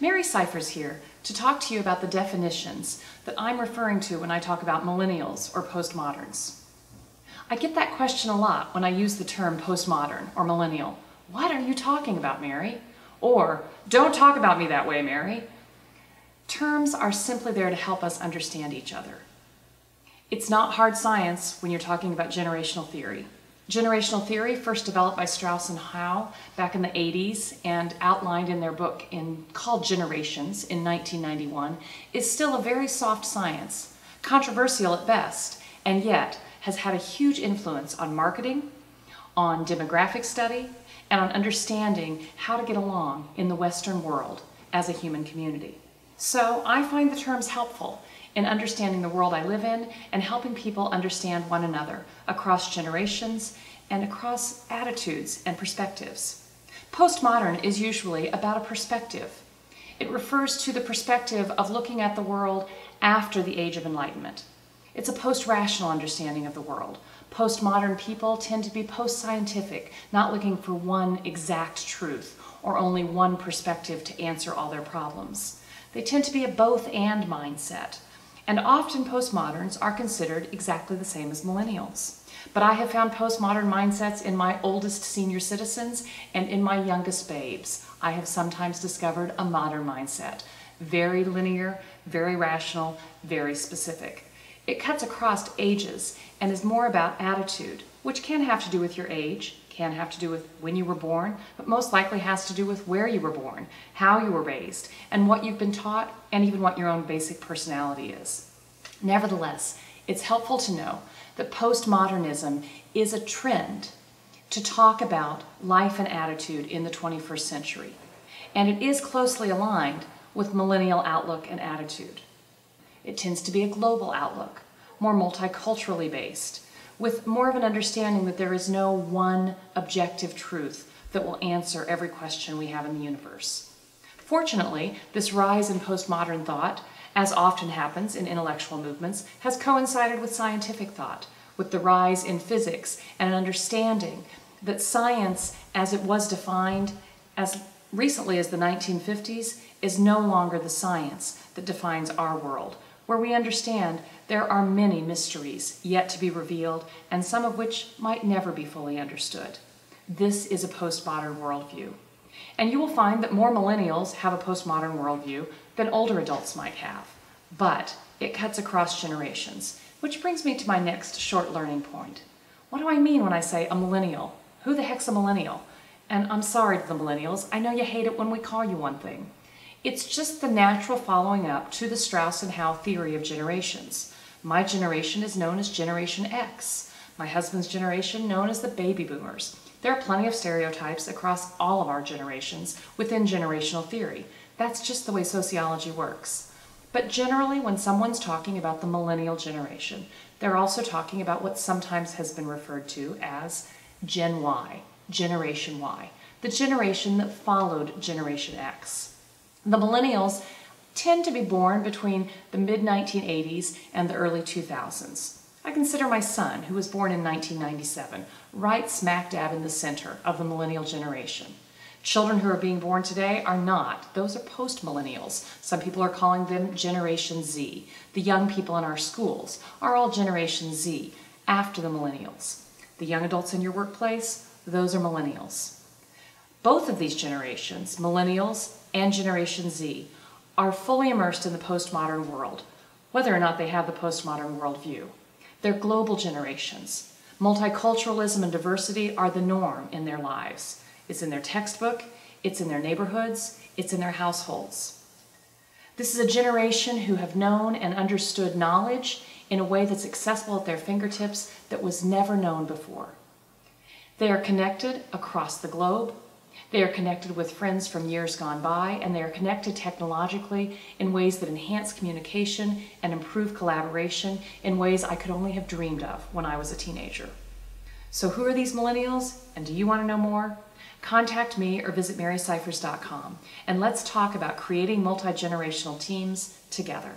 Scifres here to talk to you about the definitions that I'm referring to when I talk about millennials or postmoderns. I get that question a lot when I use the term postmodern or millennial. What are you talking about, Mary? Or, don't talk about me that way, Mary. Terms are simply there to help us understand each other. It's not hard science when you're talking about generational theory. Generational theory, first developed by Strauss and Howe back in the 80s and outlined in their book called Generations in 1991, is still a very soft science, controversial at best, and yet has had a huge influence on marketing, on demographic study, and on understanding how to get along in the Western world as a human community. So I find the terms helpful in understanding the world I live in and helping people understand one another across generations and across attitudes and perspectives. Postmodern is usually about a perspective. It refers to the perspective of looking at the world after the Age of Enlightenment. It's a post-rational understanding of the world. Postmodern people tend to be post-scientific, not looking for one exact truth or only one perspective to answer all their problems. They tend to be a both-and mindset. And often postmoderns are considered exactly the same as millennials. But I have found postmodern mindsets in my oldest senior citizens and in my youngest babes. I have sometimes discovered a modern mindset. Very linear, very rational, very specific. It cuts across ages and is more about attitude, which can have to do with your age, can have to do with when you were born, but most likely has to do with where you were born, how you were raised, and what you've been taught, and even what your own basic personality is. Nevertheless, it's helpful to know that postmodernism is a trend to talk about life and attitude in the 21st century, and it is closely aligned with millennial outlook and attitude. It tends to be a global outlook, more multiculturally based, with more of an understanding that there is no one objective truth that will answer every question we have in the universe. Fortunately, this rise in postmodern thought, as often happens in intellectual movements, has coincided with scientific thought, with the rise in physics and an understanding that science, as it was defined as recently as the 1950s, is no longer the science that defines our world, where we understand there are many mysteries yet to be revealed, and some of which might never be fully understood. This is a postmodern worldview. And you will find that more millennials have a postmodern worldview than older adults might have. But it cuts across generations, which brings me to my next short learning point. What do I mean when I say a millennial? Who the heck's a millennial? And I'm sorry to the millennials, I know you hate it when we call you one thing. It's just the natural following up to the Strauss and Howe theory of generations. My generation is known as Generation X. My husband's generation known as the baby boomers. There are plenty of stereotypes across all of our generations within generational theory. That's just the way sociology works. But generally, when someone's talking about the millennial generation, they're also talking about what sometimes has been referred to as Gen Y, Generation Y, the generation that followed Generation X. The millennials tend to be born between the mid-1980s and the early 2000s. I consider my son, who was born in 1997, right smack dab in the center of the millennial generation. Children who are being born today are not. Those are post-millennials. Some people are calling them Generation Z. The young people in our schools are all Generation Z, after the millennials. The young adults in your workplace, those are millennials. Both of these generations, millennials and Generation Z, are fully immersed in the postmodern world, whether or not they have the postmodern worldview. They're global generations. Multiculturalism and diversity are the norm in their lives. It's in their textbook, it's in their neighborhoods, it's in their households. This is a generation who have known and understood knowledge in a way that's accessible at their fingertips that was never known before. They are connected across the globe. They are connected with friends from years gone by, and they are connected technologically in ways that enhance communication and improve collaboration in ways I could only have dreamed of when I was a teenager. So who are these millennials, and do you want to know more? Contact me or visit maryscifres.com, and let's talk about creating multi-generational teams together.